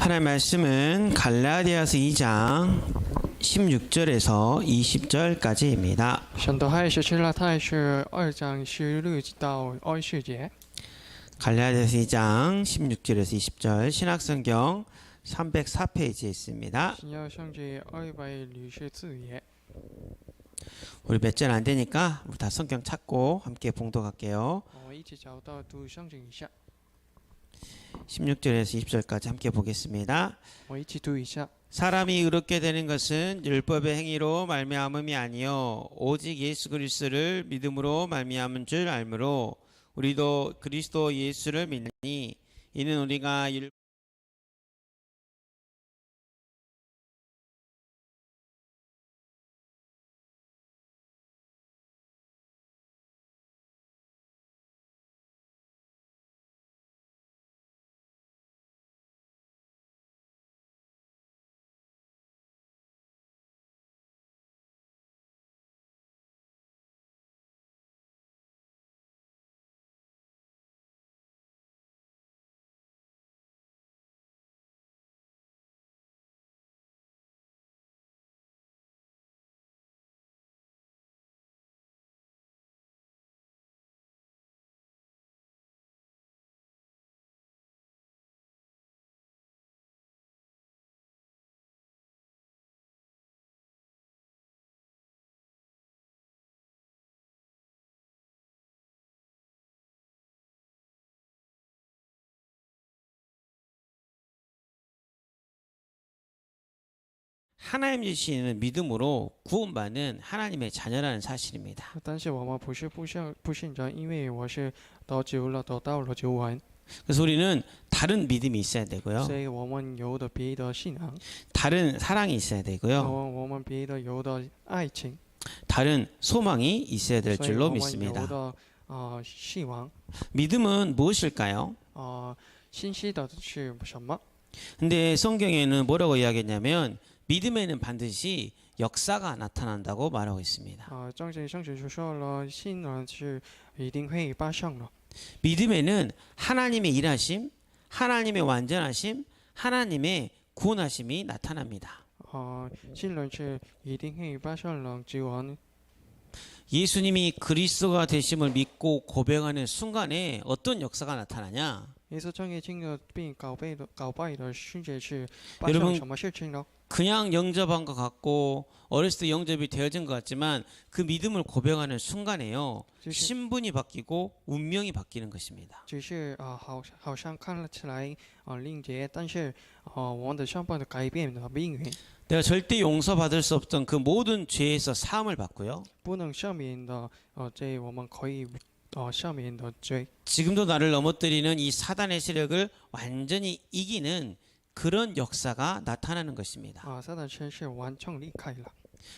하나님의 말씀은 갈라디아서 2장 16절에서 20절까지입니다. 神的话是希腊太是2章16到24节。 갈라디아서 2장 16절에서 20절 신약성경 304페이지에 있습니다. 新约圣经264页。 우리 몇 절 안 되니까 우리 다 성경 찾고 함께 봉독할게요. 我们一起找到读圣经一下。 16절에서 20절까지 함께 보겠습니다. 我一起读一下。 사람이 의롭게 되는 것은 율법의 행위로 말미암음이 아니요 오직 예수 그리스도를 믿음으로 말미암은 줄 알므로 우리도 그리스도 예수를 믿으니 이는 우리가 하나님 주시는 믿음으로 구원받는 하나님의 자녀라는 사실입니다. 但是我们不是不信着，因为我是得救了，得到了救恩， 그래서 우리는 다른 믿음이 있어야 되고요. 所以我们有的别的信仰， 다른 사랑이 있어야 되고요. 我们别的有的爱情， 다른 소망이 있어야 될 所以 줄로 我们有 믿습니다. 的希望。 믿음은 무엇일까요? 信息的是什么？ 근데 성경에는 뭐라고 이야기했냐면 믿음에는 반드시 역사가 나타난다고 말하고 있습니다. 正经圣经就说了，信呢是一定会发生的。 믿음에는 하나님의 일하심, 하나님의 완전하심, 하나님의 구원하심이 나타납니다. 信任是一定会发生了救恩。 예수님이 그리스도가 되심을 믿고 고백하는 순간에 어떤 역사가 나타나냐? 耶稣正义进入并告白的世界是发生什么事情呢？ 그냥 영접한 것 같고 어렸을 때 영접이 되어진 것 같지만 그 믿음을 고백하는 순간에요. 신분이 바뀌고 운명이 바뀌는 것입니다. 只是好像看了起来灵洁，但是我们的身份的改变的命运。 내가 절대 용서받을 수 없던 그 모든 죄에서 사함을 받고요. 不能赦免的罪，我们可以赦免的罪。 지금도 나를 넘어뜨리는 이 사단의 세력을 완전히 이기는 그런 역사가 나타나는 것입니다. 撒旦真是完全离开了。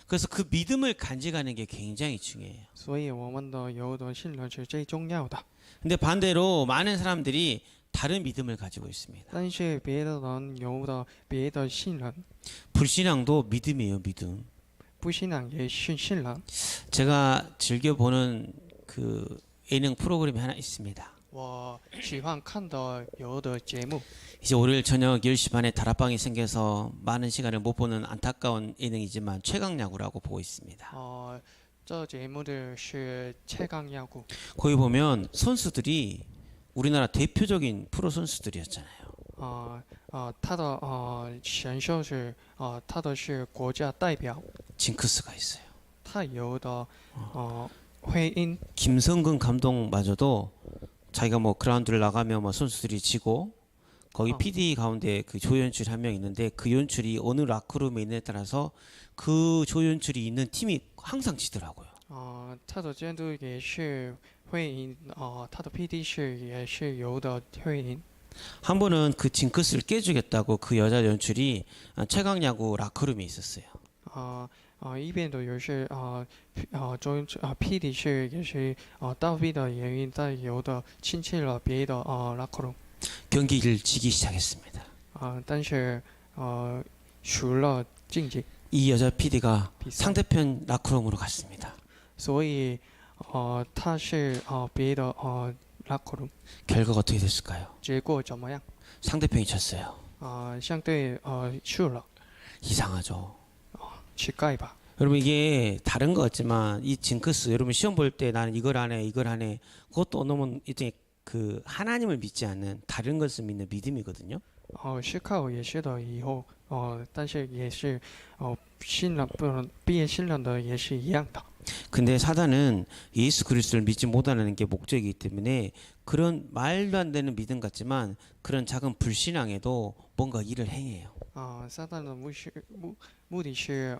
그래서 그 믿음을 간직하는 게 굉장히 중요해요. 所以我们的有的信任是最重要的。 근데 반대로 많은 사람들이 다른 믿음을 가지고 있습니다. 但是别的人有的别的信任， 불신앙도 믿음이에요, 믿음. 不信仰也是信任。 제가 즐겨 보는 그 예능 프로그램이 하나 있습니다. 我喜欢看的有的节目。 이제 월요일 저녁 10시 반에 다락방이 생겨서 많은 시간을 못 보는 안타까운 예능이지만 최강야구라고 보고 있습니다. 这节目的是최강 야구。 거기 보면 선수들이 우리나라 대표적인 프로 선수들이었잖아요. 他的选手是他的是国家代表， 징크스가 있어요. 他有的会因 김성근 감독마저도 자기가 뭐 그라운드를 나가면 뭐 선수들이 지고 거기 PD 가운데 그 조연출이 한 명 있는데 그 연출이 어느 라커룸에 있느냐에 따라서 그 조연출이 있는 팀이 항상 지더라고요. 他的监督也是会赢，他的 PD 是也是有的会赢。 한 번은 그 징크스를 깨주겠다고 그 여자 연출이 최강야구 라커룸에 있었어요. 一边的也是PD 是也是倒闭的原因，但有的亲戚了别的locker room。 경기를 지기 시작했습니다. 但是输了晋级， 이 여자 PD가 상대편 라커룸으로 갔습니다. 所以他是别的locker room。 결과가 어떻게 됐을까요? 结果怎么样？ 상대편이 졌어요. 相对去了 이상하죠. 乞丐吧。 여러분 이게 다른 것 같지만 이 징크스 여러분 시험 볼 때 나는 이걸 하네 이걸 하네 그것도 어느 일종의 그 하나님을 믿지 않는 다른 것을 믿는 믿음이거든요. 是靠也是的，以后但是也是信了不毕业信了的也是一样的。 근데 사단은 예수 그리스도를 믿지 못하는 게 목적이기 때문에 그런 말도 안 되는 믿음 같지만 그런 작은 불신앙에도 뭔가 일을 행해요. 撒旦的目的是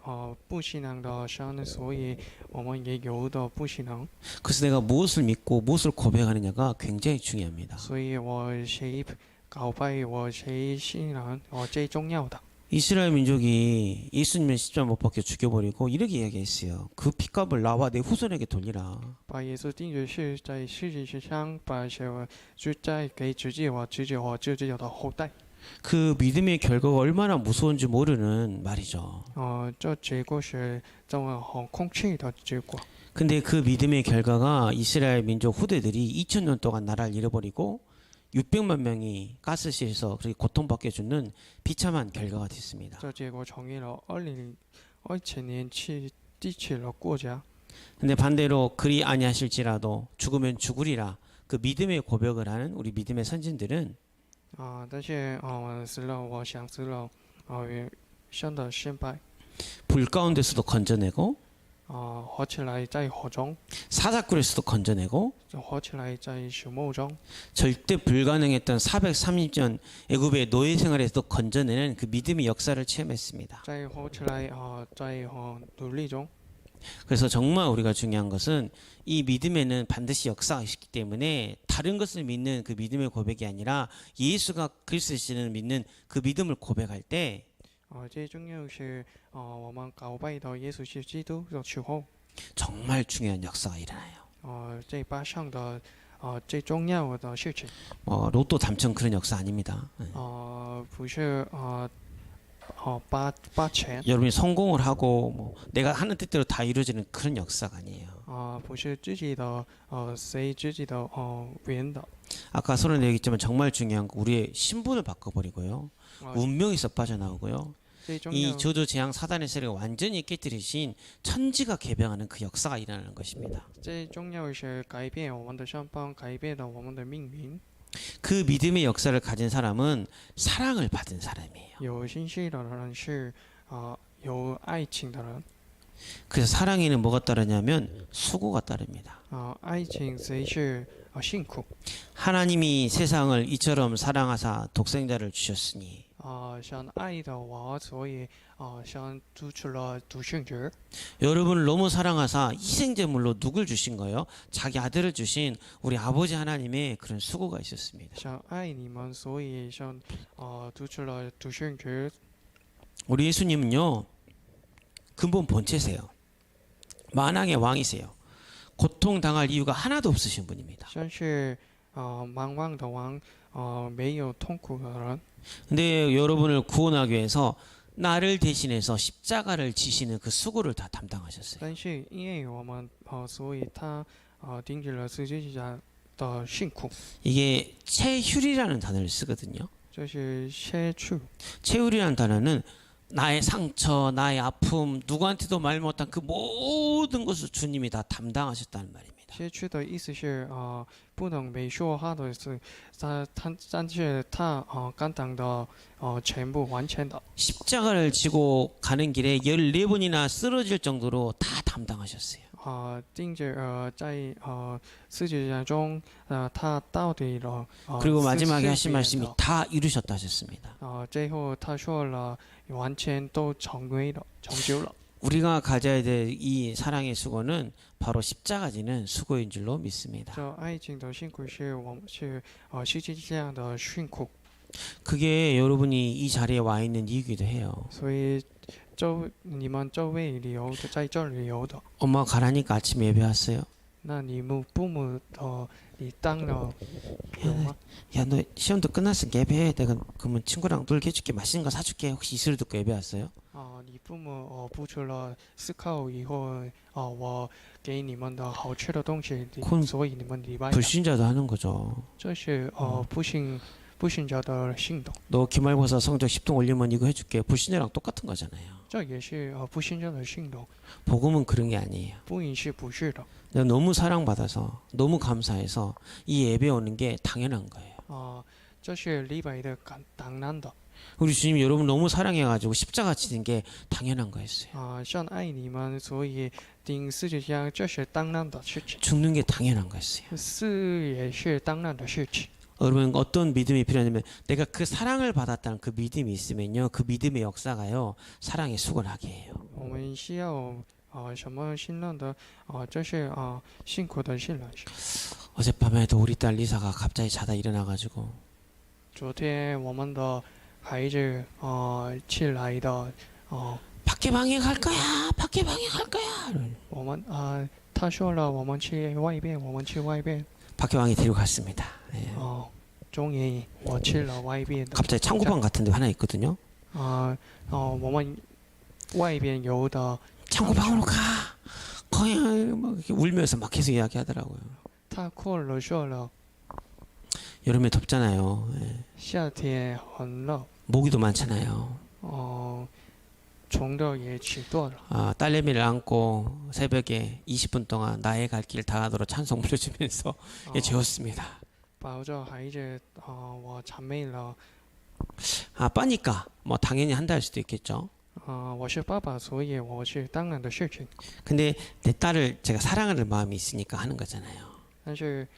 不信仰的神，所以我们也有的不信仰。 그래서 내가 무엇을 믿고 무엇을 고백하느냐가 굉장히 중요합니다. 所以我谁告白，我谁信仰，最重要的。 이스라엘 민족이 예수님을 십자가 못 박혀 죽여버리고 이렇게 이야기했어요. 그 핏값을 나와 내 후손에게 돌리라. 把耶稣钉在是在世界之上，把就在给自己我自己我自己的后代。 그 믿음의 결과가 얼마나 무서운지 모르는 말이죠. 这结果是这么很空气的结果。 근데 그 믿음의 결과가 이스라엘 민족 후대들이 2000년 동안 나라를 잃어버리고 600만 명이 가스실에서 그렇게 고통받게 주는 비참한 결과가 됐습니다. 这结果成为了2000年去第七了国家。 근데 반대로 그리 아니하실지라도 죽으면 죽으리라 그 믿음의 고백을 하는 우리 믿음의 선진들은 但是死了，我想死了，也真的失败。 불 가운데서도 건져내고 活起来在火中， 사자굴에서도 건져내고 活起来在树木中， 절대 불가능했던 430년 애굽의 노예 생활에서도 건져내는 그 믿음의 역사를 체험했습니다. 在活起来在努力中。 그래서 정말 우리가 중요한 것은 이 믿음에는 반드시 역사가 있기 때문에 다른 것을 믿는 그 믿음의 고백이 아니라 예수가 그리스도시를 믿는 그 믿음을 고백할 때 最重要是我们告白到耶稣是基督的时候， 정말 중요한 역사가 일어나요. 这八项的最重要的事情， 로또 당첨 그런 역사 아닙니다. 不是八钱， 여러분이 성공을 하고 뭐 내가 하는 뜻대로 다 이루어지는 그런 역사가 아니에요. 不是自己的随自己的缘的。 아까 서론 얘기했지만 정말 중요한 거 우리의 신분을 바꿔버리고요. 운명에서 빠져나오고요. 最重 이 要 저주 재앙 사단의 세력을 완전히 깨뜨리신 천지가 개병하는 그 역사가 일어나는 것입니다. 最重要是改变我们的上方，改变了我们的命运。 그 믿음의 역사를 가진 사람은 사랑을 받은 사람이에요. 有信息的人是有爱情的人。 그래서 사랑에는 뭐가 따르냐면 수고가 따릅니다. 爱情谁是辛苦？ 하나님이 세상을 이처럼 사랑하사 독생자를 주셨으니 像爱的我，所以像做出了独生子。 여러분을 너무 사랑하사 희생제물로 누굴 주신 거예요? 자기 아들을 주신 우리 아버지 하나님의 그런 수고가 있었습니다. 像爱你们，所以像做出了独生子。 우리 예수님은요 근본 본체세요. 만왕의 왕이세요. 고통당할 이유가 하나도 없으신 분입니다. 像是蛮王的王，没有痛苦的人。 근데 여러분을 구원하기 위해서 나를 대신해서 십자가를 지시는 그 수고를 다 담당하셨어요. 但是因为我们所以他钉着了十字架的辛苦。 이게 체휼이라는 단어를 쓰거든요. 这是切去 체휼이라는 단어는 나의 상처, 나의 아픔, 누구한테도 말 못한 그 모든 것을 주님이 다 담당하셨다는 말입니다. 切去的意思是不能没说话的是但是他甘当的全部完全的。 십자가를 지고 가는 길에 14번이나 쓰러질 정도로 다 담당하셨어요. 钉着在十字架中他到底了 그리고 마지막에 하신 말씀이 다 이루셨다 하셨습니다. 最后他说了完全都成为了成就了。 우리가 가져야 될 이 사랑의 수고는 바로 십자가 지는 수고인 줄로 믿습니다. 这爱情的辛苦是我们是十字架的辛苦， 그게 여러분이 이 자리에 와 있는 이유기도 해요. 所以你们周围旅游的在这旅游的， 엄마 가라니까 아침 예배 왔어요. 那你们父母你当了有吗？ 야, 너 시험도 끝났으면 예배해. 내가 그러면 친구랑 놀게 해줄게. 맛있는 거 사줄게. 혹시 이 소리 듣고 예배 왔어요? 你父母付出了思考以后我给你们的好吃的东西，所以你们礼拜。 불신자도 하는 거죠. 这是不信不信者的信徒， 너 기말고사 성적 10등 올리면 이거 해줄게. 불신자랑 똑같은 거잖아요. 这也是不信者的信徒， 복음은 그런 게 아니에요. 福音是不是的？ 내가 너무 사랑받아서 너무 감사해서 이 예배 오는 게 당연한 거예요. 这是礼拜的当然的。 우리 주님이 여러분 너무 사랑해가지고 십자가 치는 게 당연한 거였어요. 像爱你们，所以钉十字架，这是当然的事情， 죽는 게 당연한 거였어요. 死也是当然的事情。 여러분 어떤 믿음이 필요하냐면 내가 그 사랑을 받았다는 그 믿음이 있으면요, 그 믿음의 역사가요 사랑의 수건하게 해요. 我们需要什么信任的这是辛苦的信任。 어젯밤에도 우리 딸 리사가 갑자기 자다 일어나가지고 昨天我们的孩子起来的 밖에 방에 갈 거야, 밖에 방에 갈 거야. 我们他说了我们去外边，我们去外边。 밖에 방에 데리고 갔습니다. 예. 终于我去了外边的。 갑자기 창고방 같은 데 하나 있거든요. 我们外边有的 창고방으로 가. 거기 막 이렇게 울면서 막 계속 이야기하더라고요. 他哭了说了， 여름에 덥잖아요. 예. 夏天很热， 모기도 많잖아요. 虫的也起多了。 딸내미를 안고 새벽에 20분 동안 나의 갈 길 다하도록 찬송 불러주면서 예, 재웠습니다. 抱着孩子我谄媚了。 아빠니까 뭐 당연히 한다 할 수도 있겠죠. 我是爸爸，所以我是当然的事情。 근데 내 딸을 제가 사랑하는 마음이 있으니까 하는 거잖아요. 但是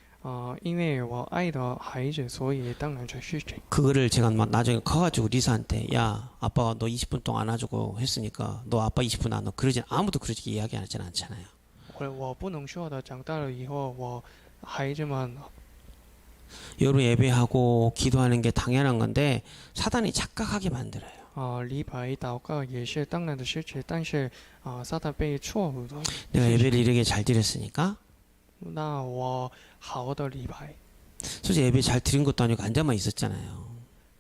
因为我爱的孩子，所以当然是事情。 그거를 제가 막 나중에 커가지고 리사한테 야 아빠가 너 20분 동안 안아주고 했으니까 너 아빠 20분 안 와. 그러진 아무도 그렇게 이야기하진 않잖아요. 我不能说的，长大了以后，我孩子们 여러 예배하고 기도하는 게 당연한 건데 사단이 착각하게 만들어요. 礼拜祷告也是当然的事情，但是撒旦被错误的。 내가 예배를 이렇게 잘 드렸으니까 那我好的礼拜， 솔직히 예배 잘 드린 것도 아니고 앉아만 있었잖아요.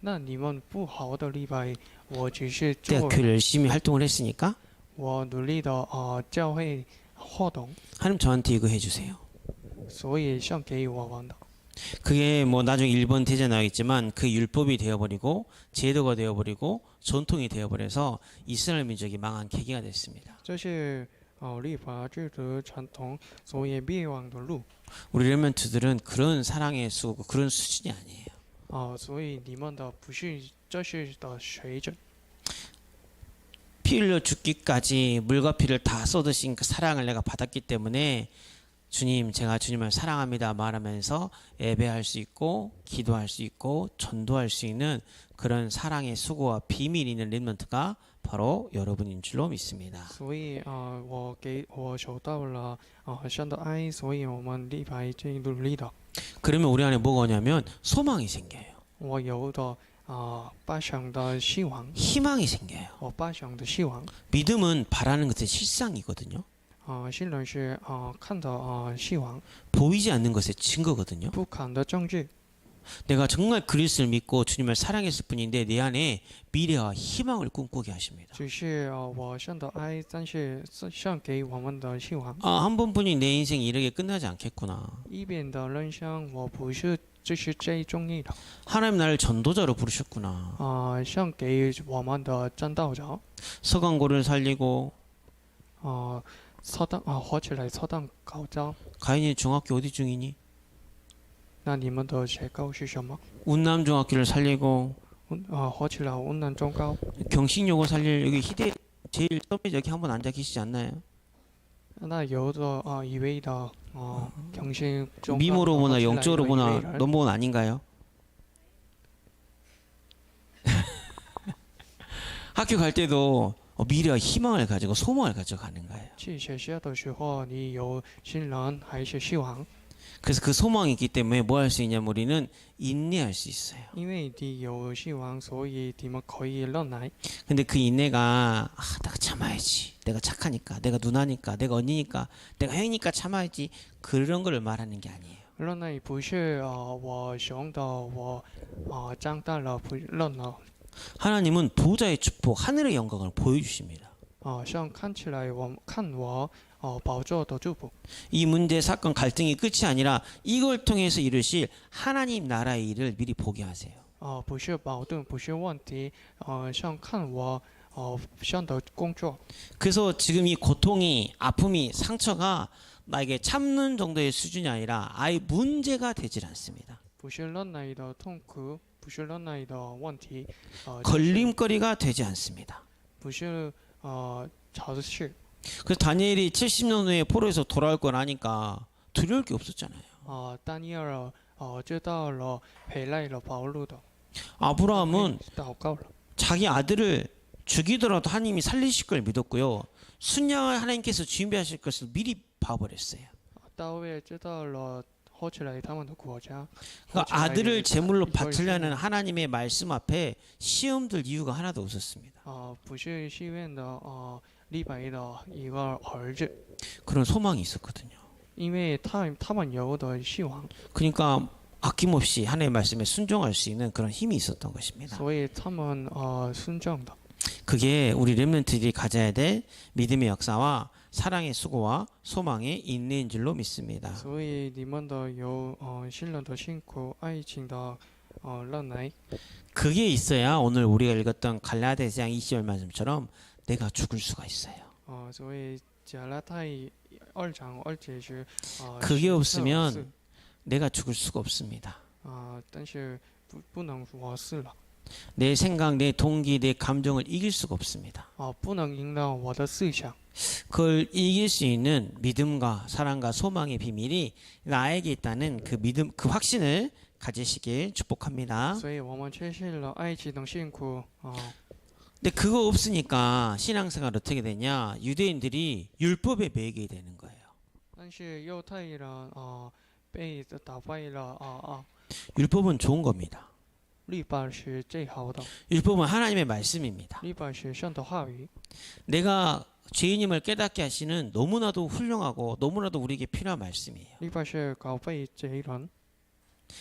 那你们不好的礼拜，我只是 내가 做 교회 열심히 활동을 했으니까 我努力的教会活动， 하나님 저한테 이거 해주세요. 所以想给我玩的。 그게 뭐 나중에 1번 대제 나오겠지만 그 율법이 되어버리고 제도가 되어버리고 전통이 되어버려서 이스라엘 민족이 망한 계기가 됐습니다. 这是律法制度传统，所以灭亡的路。 우리 레멘트들은 그런 사랑의 수고 그런 수준이 아니에요. 所以你们的不是这是的水准。 피 흘려 죽기까지 물과 피를 다 쏟으신 그 사랑을 내가 받았기 때문에 주님 제가 주님을 사랑합니다 말하면서 예배할 수 있고 기도할 수 있고 전도할 수 있는 그런 사랑의 수고와 비밀이 있는 렘넌트가 바로 여러분인 줄로 믿습니다. 所以我收到了神的爱，所以我们礼拜这努力的。 그러면 우리 안에 뭐가 오냐면 소망이 생겨요. 我有的巴想的希望， 희망이 생겨요. 我巴想的希望。 믿음은 바라는 것의 실상이거든요. 信任是看到希望， 보이지 않는 것의 증거거든요. 不看的证据。 내가 정말 그리스도를 믿고 주님을 사랑했을 뿐인데 내 안에 미래와 희망을 꿈꾸게 하십니다. 只是我神的爱，但是想给我们的希望。 한 번뿐이 내 인생이 이렇게 끝나지 않겠구나. 一边的人生，我不是这是最重要的。 하나님 나를 전도자로 부르셨구나. 想给我们的传道者， 서강고를 살리고 操当活起来操当高招。 가인이 중학교 어디 중이니? 那你们的结构是什么？ 운남 중학교를 살리고 活起来温南中高。 경식여고 살릴 여기 희대 제일 처음에 여기 한번 앉아 계시지 않나요? 那有的一位的경신 미모로 보나 영적으로 보나 넘버원 아닌가요? 학교 갈 때도 미래와 희망을 가지고 소망을 가지고 가는 거예요. 去学校的时候，你有信任还是希望？ 그래서 그 소망이 있기 때문에 뭐 할 수 있냐면 우리는 인내할 수 있어요. 因为你有希望，所以你们可以忍耐。 근데 그 인내가 내가 참아야지. 내가 착하니까, 내가 누나니까, 내가 언니니까, 내가 형이니까 참아야지. 그런 걸 말하는 게 아니에요. 忍耐不是我想的，我长大了不忍了。 하나님은 보좌의 축복, 하늘의 영광을 보여주십니다. 像看起来我宝座的祝福。 이 문제 사건 갈등이 끝이 아니라 이걸 통해서 이루실 하나님 나라의 일을 미리 보게 하세요. 不是矛盾，不是问题，像看我像的工作。 그래서 지금 이 고통이 아픔이 상처가 나에게 참는 정도의 수준이 아니라 아예 문제가 되질 않습니다. 不是忍耐的痛苦，不是忍耐的问题，就是 걸림거리가 되지 않습니다. 不是吵事。 그래서 다니엘이 70년 후에 포로에서 돌아올 거라니까 두려울 게 없었잖아요. 丹尼尔知道了回来了保罗的， 아브라함은 祷告了。 자기 아들을 죽이더라도 하나님이 살리실 걸 믿었고요. 순양을 하나님께서 준비하실 것을 미리 봐버렸어요. 大卫知道了后起来他们的国家， 그러니까 아들을 제물로 바치려는 하나님의 말씀 앞에 시험들 이유가 하나도 없었습니다. 不是戏院的利百的一个儿子， 그런 소망이 있었거든요. 因为他们有的希望， 그러니까 아낌없이 하나님의 말씀에 순종할 수 있는 그런 힘이 있었던 것입니다. 所以他们顺正的。 그게 우리 렘넌트들이 가져야 될 믿음의 역사와 사랑의 수고와 소망의 인내인 줄로 믿습니다. 所以你们的有信任的辛苦，爱情的忍耐。 그게 있어야 오늘 우리가 읽었던 갈라디아서 20절 말씀처럼 내가 죽을 수가 있어요. 所以加拉太2章2节是 그게 없으면 내가 죽을 수가 없습니다. 但是不能我死了， 내 생각, 내 동기, 내 감정을 이길 수가 없습니다. 不能赢了我的思想。 그걸 이길 수 있는 믿음과 사랑과 소망의 비밀이 나에게 있다는 그 믿음, 그 확신을 가지시길 축복합니다. 所以我们确信了爱情的辛苦。 근데 그거 없으니까 신앙생활 어떻게 되냐? 유대인들이 율법에 매이게 되는 거예요. 但是犹太人被打败了율법은 좋은 겁니다. 律法是最好的， 율법은 하나님의 말씀입니다. 律法是神的话语。 내가 죄인임을 깨닫게 하시는 너무나도 훌륭하고 너무나도 우리에게 필요한 말씀이에요. 律法是告被罪人，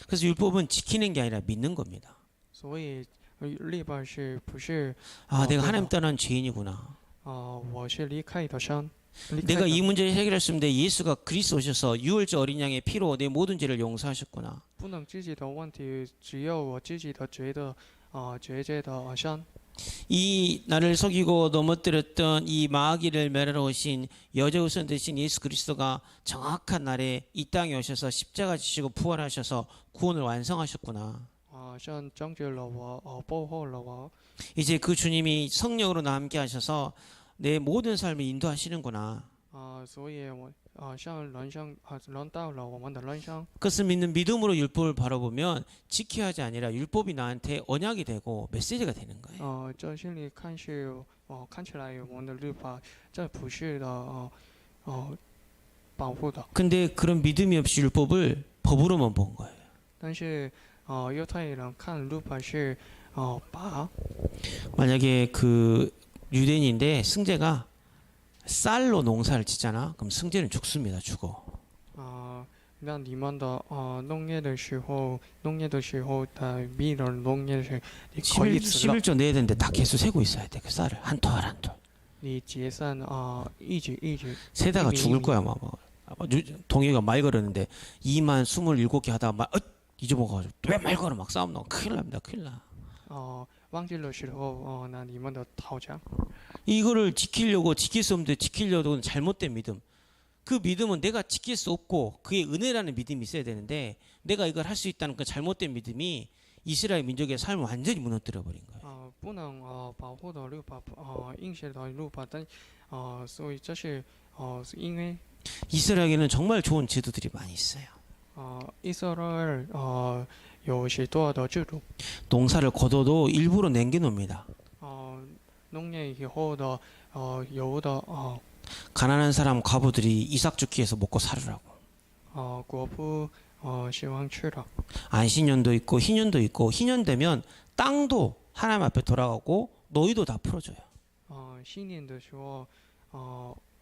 그래서 율법은 지키는 게 아니라 믿는 겁니다. 所以律法是不是 아, 내가 그래서- 하나님 떠난 죄인이구나. 我是离开的神，离开 내가 的 이 문제를 해결했으면 예수가 그리스도 오셔서 유월절 어린 양의 피로 내 모든 죄를 용서하셨구나. 不能自己的问题，只有我自己的觉得觉的神。 이 나를 속이고 넘어뜨렸던 이 마귀를 멸하러 오신 여자우선 되신 예수 그리스도가 정확한 날에 이 땅에 오셔서 십자가 지시고 부활하셔서 구원을 완성하셨구나. 神拯救了我，保护了我。 이제 그 주님이 성령으로 나 함께 하셔서 내 모든 삶을 인도하시는구나. 所以我像人生轮到了我们的人生。 그것을 믿는 믿음으로 율법을 바라보면 지켜야 하지 아니라 율법이 나한테 언약이 되고 메시지가 되는 거예요. 这心里看是看起来我们的律法，这不是的保护的。 근데 그런 믿음이 없이 율법을 법으로만 본 거예요. 但是犹太人看律法是把 만약에 그 유대인인데 승재가 쌀로 농사를 짓잖아. 그럼 승재는 죽습니다. 죽어. 那你们的农业的时候，的米的农业是你可以吃了， 11조 내야 되는데 다 개수 세고 있어야 돼. 그 쌀을 한 톨 한 톨. 你节省一直 세다가 이미- 죽을 거야 아마. 동해가 말 걸었는데 2만 27개 하다가 막 잊어먹어가지고 왜 말 걸어 막 싸움 나고 큰일 납니다. 큰일 나. 忘记的时候，那你们的讨价。 이거를 지키려고 지킬 수 없는데 지키려고 잘못된 믿음. 그 믿음은 내가 지킬 수 없고 그의 은혜라는 믿음이 있어야 되는데 내가 이걸 할 수 있다는 그 잘못된 믿음이 이스라엘 민족의 삶을 완전히 무너뜨려 버린 거예요. 不能保护的律法，应许的律法，但所以这是因为 이스라엘에는 정말 좋은 제도들이 많이 있어요. 以色列有许多的制度， 농사를 거둬도 일부러 남겨놓습니다. 农业以后的有的 가난한 사람 과부들이 이삭 죽기 위해서 먹고 살으라고. 国不喜欢吃的， 안신년도 있고 희년도 있고 희년 되면 땅도 하나님 앞에 돌아가고 너희도 다 풀어줘요. 新年的时候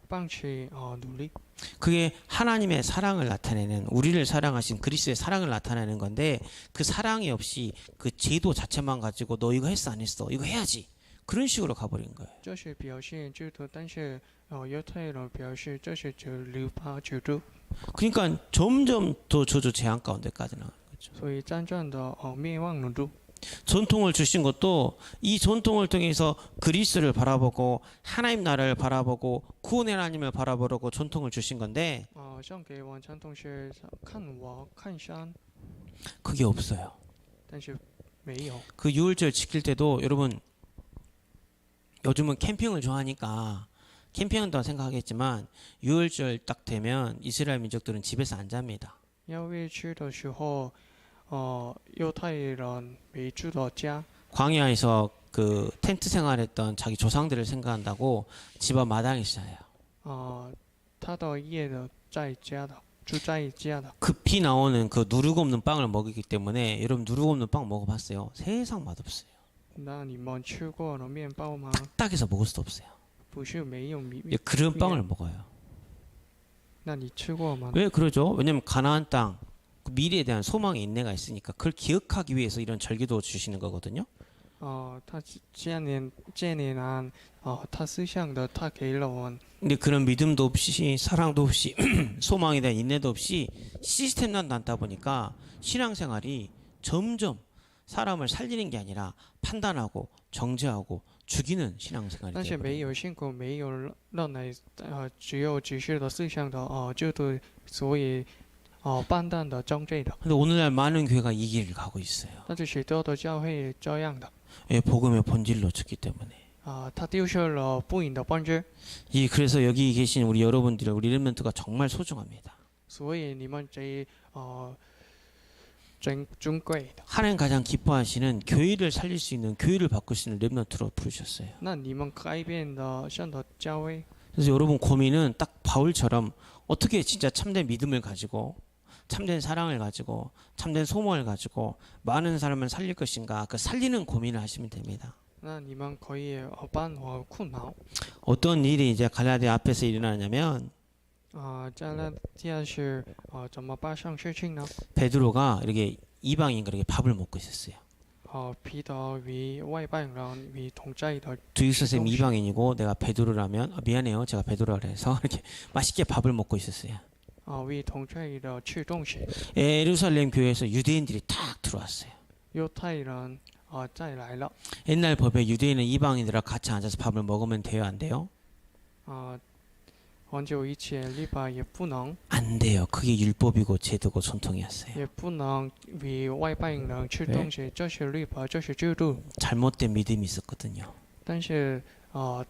放弃努力， 그게 하나님의 사랑을 나타내는 우리를 사랑하신 그리스도의 사랑을 나타내는 건데 그 사랑이 없이 그 제도 자체만 가지고 너 이거 했어 안 했어 이거 해야지 그런 식으로 가버린 거예요. 这是表现制度，但是犹太人表示这是律法制度， 그러니까 점점 더 저주 재앙 가운데까지 나가는 거죠. 所以真正的灭亡的路。 전통을 주신 것도 이 전통을 통해서 그리스를 바라보고 하나님 나라를 바라보고 구원의 하나님을 바라보려고 전통을 주신 건데 像给我传统是看我看山， 그게 없어요. 但是没有。 그 유월절 지킬 때도 여러분 요즘은 캠핑을 좋아하니까 캠핑한다고 생각하겠지만 유월절 딱 되면 이스라엘 민족들은 집에서 안 잡니다. 要月吃的时候，犹太人没住到家， 광야에서 그 텐트 생활했던 자기 조상들을 생각한다고 집 앞 마당에서 자요. 他的夜的在家的，住在家的。 급히 나오는 그 누룩 없는 빵을 먹이기 때문에 여러분 누룩 없는 빵 먹어봤어요? 세상 맛없어요. 那你们吃过了面包吗？ 딱딱해서 먹을 수도 없어요. 不是没有米， 그런 빵을 먹어요. 那你吃过吗？ 왜 그러죠? 왜냐면 가나안 땅 그 미래에 대한 소망의 인내가 있으니까 그걸 기억하기 위해서 이런 절기도 주시는 거거든요. 他这年安，他思想的，他给了我们， 근데 그런 믿음도 없이 사랑도 없이 소망에 대한 인내도 없이 시스템만 낳다 보니까 신앙생활이 점점 사람을 살리는 게 아니라 판단하고 정죄하고 죽이는 신앙생활이 但是 돼요. 没有信仰，没有让来，只有只是的思想的，制度，所以，判断的正确的。 근데 오늘날 많은 교회가 이 길을 가고 있어요. 但是许多的教会这样的， 예, 복음의 본질을 놓쳤기 때문에. 他丢失了福音的本质， 그래서 여기 계신 우리 여러분들, 우리 렘넌트가 정말 소중합니다. 所以你们这，珍尊贵的。 하나님 가장 기뻐하시는 교회를 살릴 수 있는 교회를 바꿀 수 있는 렘넌트로 부르셨어요. 那你们改变的上的教会， 그래서 여러분 고민은 딱 바울처럼 어떻게 진짜 참된 믿음을 가지고 참된 사랑을 가지고 참된 소망을 가지고 많은 사람을 살릴 것인가 그 살리는 고민을 하시면 됩니다. 那你们可以办法困难。 어떤 일이 이제 갈라디아 앞에서 일어나냐면 加拿大是怎么发生事情呢？ 베드로가 이렇게 이방인과 이렇게 밥을 먹고 있었어요. 彼得与外邦人与同在的， 주일 선생님 이방인이고 내가 베드로라면 미안해요 제가 베드로라 그래서 이렇게 맛있게 밥을 먹고 있었어요. 与同在的吃东西。 예루살렘 교회에서 유대인들이 탁 들어왔어요. 犹太人再来了。 옛날 법에 유대인은 이방인들과 같이 앉아서 밥을 먹으면 돼요 안 돼요? 很久以前律法也不能， 안 돼요. 그게 율법이고 제도고 전통이었어요. 也不能与外邦人吃东西，这是律法，这是制度。 잘못된 믿음이 있었거든요. 但是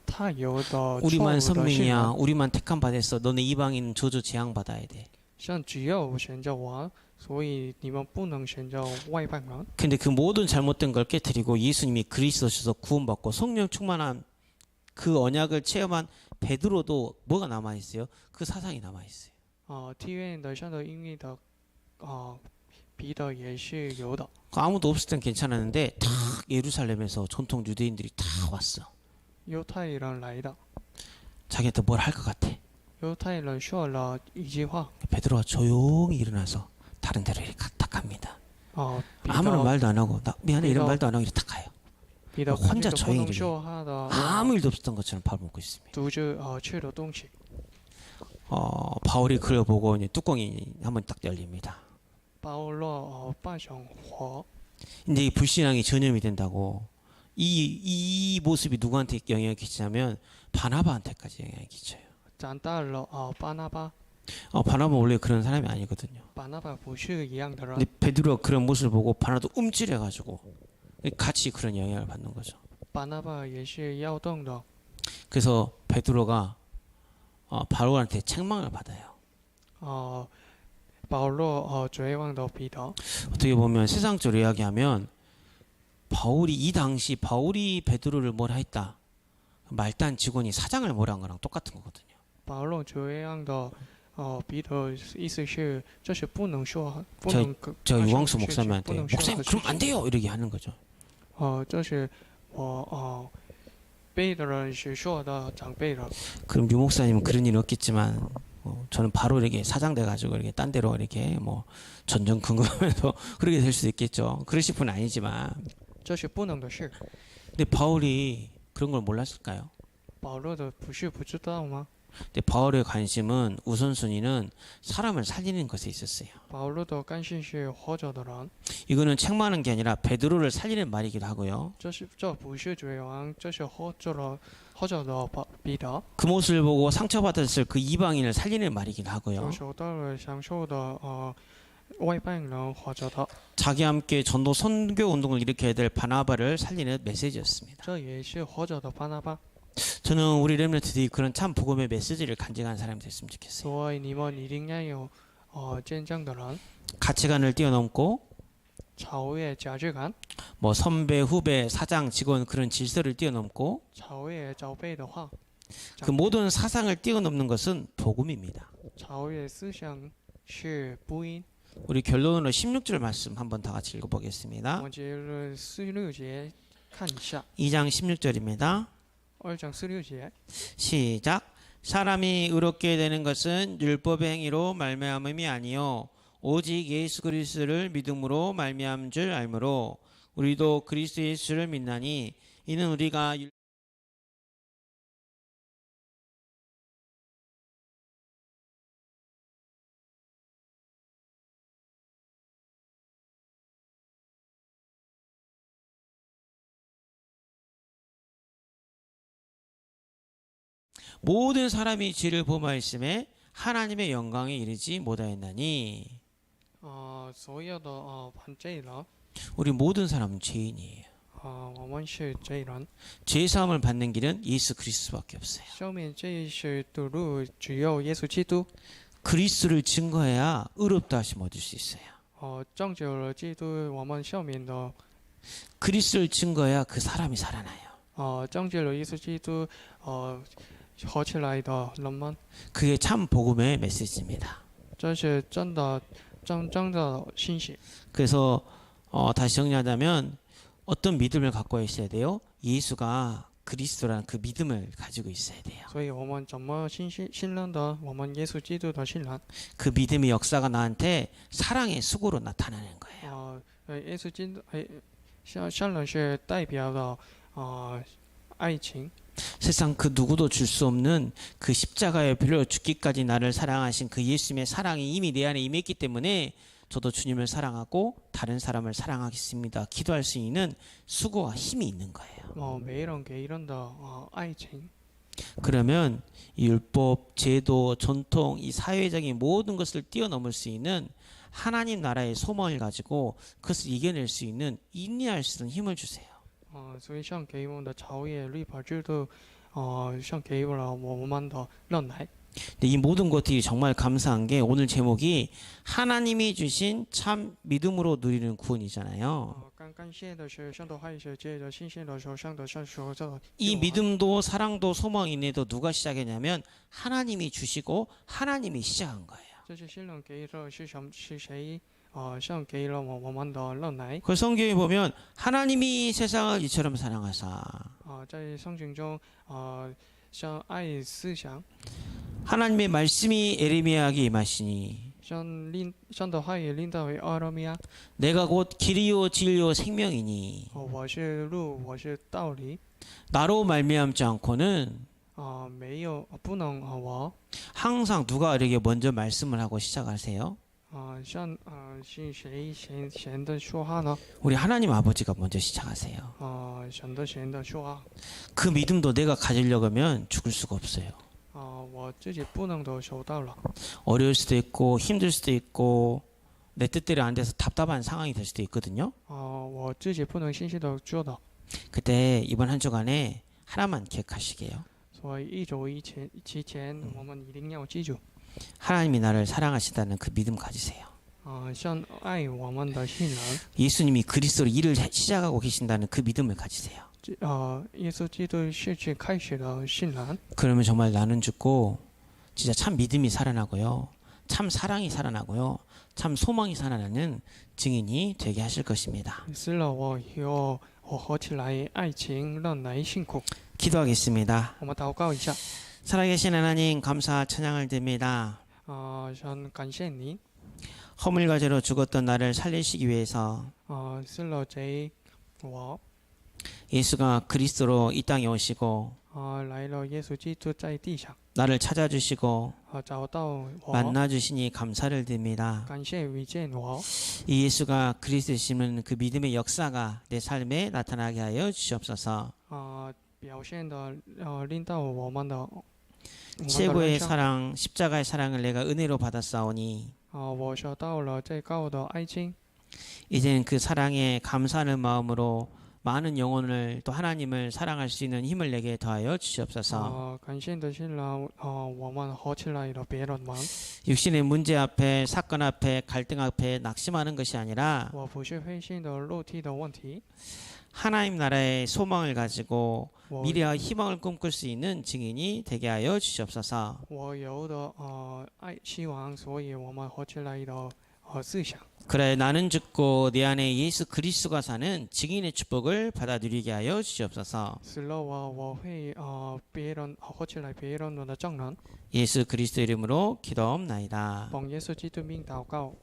他有的错误 우리만 的 선민이야. 信仰， 우리만 택함 받았어. 너네 이방인 저주 재앙 받아야 돼. 像只有选择我，所以你们不能选择外邦人。 근데 그 모든 잘못된 걸 깨뜨리고 예수님이 그리스도 오셔서 구원받고 성령 충만한 그 언약을 체험한 베드로도 뭐가 남아 있어요? 그 사상이 남아 있어요. 体院的上的音乐的彼得也是有的。 아무도 없을 땐 괜찮았는데 다 예루살렘에서 전통 유대인들이 다 왔어. 犹太人来的， 자기한테 뭘 할 것 같아. 犹太人说了一句话， 베드로가 조용히 일어나서 다른 데로 이렇게 딱 갑니다. 彼 아무런 得 말도 안 하고 나 미안해 이런 베드로- 말도 안 하고 이렇게 딱 가요. 彼得 혼자 不 조용히 能说他的 아무 일도 없었던 것처럼 밥을 먹고 있습니다. 独自吃的东西。 바울이 그걸 보고 이제 뚜껑이 한번 딱 열립니다. 保罗拜上火， 근데 이 불신앙이 전염이 된다고 이 모습이 누구한테 영향을 끼치냐면 바나바한테까지 영향을 끼쳐요. 长大了巴拿巴， 바나바 원래 그런 사람이 아니거든요. 巴拿巴不是一样的人 근데 ， 베드로가 그런 모습을 보고 바나도 움찔해가지고 같이 그런 영향을 받는 거죠. 巴拿巴也是要动的。 그래서 베드로가 바울한테 책망을 받아요. 保罗绝望的彼得， 어떻게 보면 세상적으로 이야기하면 이 당시 바울이 베드로를 뭐라 했다. 말단 직원이 사장을 뭐라 한 거랑 똑같은 거거든요. 保罗绝望的彼得意思是这是不能说，不能 저 发生 유광수 的事情， 목사님한테 不能说 목사님 的事 그러면 안 情。 돼요 이렇게 하는 거죠. 这是我背的人是说的长辈人。 그럼 유 목사님은 그런 일은 없겠지만 저는 바로 이렇게 사장돼 가지고 이렇게 딴 데로 이렇게 뭐 전전 궁금하면서 그렇게 될 수도 있겠죠. 그러실 분은 아니지만 这是不能的事。 근데 바울이 그런 걸 몰랐을까요? 保罗的不是不知道吗？ 근데 바울의 관심은 우선순위는 사람을 살리는 것에 있었어요. 保罗的关心是活着的人， 이거는 책망하는 게 아니라 베드로를 살리는 말이기도 하고요. 这不是绝望，这是活着的彼得， 그 모습을 보고 상처받았을 그 이방인을 살리는 말이기도 하고요. 就受到了享受的外邦人活着的， 자기와 함께 전도 선교 운동을 일으켜야 될 바나바를 살리는 메시지였습니다. 这也是活着的巴拿巴。 저는 우리 렘넌트들이 그런 참 복음의 메시지를 간직한 사람이 됐으면 좋겠어요. 所以你们一定要有见证的人， 가치관을 뛰어넘고 超越价值感， 뭐 선배, 후배, 사장, 직원 그런 질서를 뛰어넘고 超越长辈的话， 그 모든 사상을 뛰어넘는 것은 복음입니다. 超越思想是福音。 우리 결론으로 16절 말씀 한번 다 같이 我 읽어보겠습니다. 们接着46节看一下， 2장 16절입니다. 2장46节， 시작. 사람이 의롭게 되는 것은 율법의 행위로 말미암음이 아니요 오직 예수 그리스도를 믿음으로 말미암은 줄 알므로 우리도 그리스도 예수를 믿나니 이는 우리가 모든 사람이 죄를 범하였음에 하나님의 영광에 이르지 못하였나니 所有的犯罪人， 우리 모든 사람은 죄인이에요. 我们是罪人， 죄 사함을 받는 길은 예수 그리스도밖에 없어요. 消灭罪是的路只有耶稣基督。 그리스도를 증거해야 의롭다 하심 얻을 수 있어요. 拯救了基督，我们消灭的 그리스도를 증거해야 그 사람이 살아나요. 拯救了耶稣基督，活起来的人们， 그게 참 복음의 메시지입니다. 这是真的的信息。 그래서 다시 정리하자면 어떤 믿음을 갖고 있어야 돼요? 예수가 그리스도라는 그 믿음을 가지고 있어야 돼요. 所以我们怎么信任的？我们耶稣基督的信任。 그 믿음의 역사가 나한테 사랑의 수고로 나타나는 거예요. 耶稣基督，信任是代表的爱情。 세상 그 누구도 줄 수 없는 그 십자가의 피로 죽기까지 나를 사랑하신 그 예수님의 사랑이 이미 내 안에 임했기 때문에 저도 주님을 사랑하고 다른 사람을 사랑하겠습니다. 기도할 수 있는 수고와 힘이 있는 거예요. 每人给人的爱情。 그러면 이 율법, 제도, 전통, 이 사회적인 모든 것을 뛰어넘을 수 있는 하나님 나라의 소망을 가지고 그것을 이겨낼 수 있는 인내할 수 있는 힘을 주세요. 所以像给我们的超越律法制度，像给了我们的忍耐。 근데 이 모든 것들이 정말 감사한 게 오늘 제목이 하나님이 주신 참 믿음으로 누리는 구원이잖아요. 感谢的是上头话语是借着信心的时候，上头上说这 이 믿음도 사랑도 소망 인내도 누가 시작했냐면 하나님이 주시고 하나님이 시작한 거예요. 这些信任给的是谁？像给了我们的忍耐。 그 성경에 보면 하나님이 세상을 이처럼 사랑하사 在圣经中，像爱思想， 하나님의 말씀이 에레미야에게 임하시니 上的话语领导为阿罗米亚。 내가 곧 길이요 진리요 생명이니 我是路，我是道理。 나로 말미암지 않고는 没有不能我。 항상 누가 이렇게 먼저 말씀을 하고 시작하세요? 是谁先的说话呢？ 우리 하나님 아버지가 먼저 시작하세요. 先的说话。 그 믿음도 내가 가지려고 하면 죽을 수가 없어요. 我自己不能都收到了。 어려울 수도 있고 힘들 수도 있고 내 뜻대로 안 돼서 답답한 상황이 될 수도 있거든요. 我自己不能信息的做到。 그때 이번 한 주간에 하나만 기억하시게요. 所以一周之前，我们一定要记住， 하나님이 나를 사랑하시다는 그 믿음 가지세요. 像爱我们的信人， 예수님이 그리스도로 일을 시작하고 계신다는 그 믿음을 가지세요. 耶稣基督是去开始的信人。 그러면 정말 나는 죽고 진짜 참 믿음이 살아나고요. 참 사랑이 살아나고요. 참 소망이 살아나는 증인이 되게 하실 것입니다. 死了我以后，我活起来，爱情忍耐辛苦。 기도하겠습니다. 我们祷告一下。 살아계신 하나님 감사 찬양을 드립니다. 想感谢您， 허물과 죄로 죽었던 나를 살리시기 위해서 死了贼我， 예수가 그리스도로 이 땅에 오시고 来了耶稣基督在地上， 나를 찾아주시고 找到我， 만나주시니 감사를 드립니다. 感谢遇见我。 이 예수가 그리스도시면 그 믿음의 역사가 내 삶에 나타나게 하여 주시옵소서. 表现的令到我们的 최고의 사랑 십자가의 사랑을 내가 은혜로 받았사오니 我收到了最高的爱情， 이제는 그 사랑에 감사하는 마음으로 많은 영혼을 또 하나님을 사랑할 수 있는 힘을 내게 더하여 주시옵소서. 感谢的是呢，我们合起来的别人们， 육신의 문제 앞에 사건 앞에 갈등 앞에 낙심하는 것이 아니라 我不是灰心的肉体的问题， 하나님 나라의 소망을 가지고 我 미래와 희망을 꿈꿀 수 있는 증인이 되게 하여 주시옵소서. 我有的爱希望，所以我们合起来的思想。 그래 나는 죽고 내 안에 예수 그리스도가 사는 증인의 축복을 받아 누리게 하여 주시옵소서. 死了我会别人合起来别人的证人， 예수 그리스도 이름으로 기도옵나이다. 奉耶稣基督名祷告。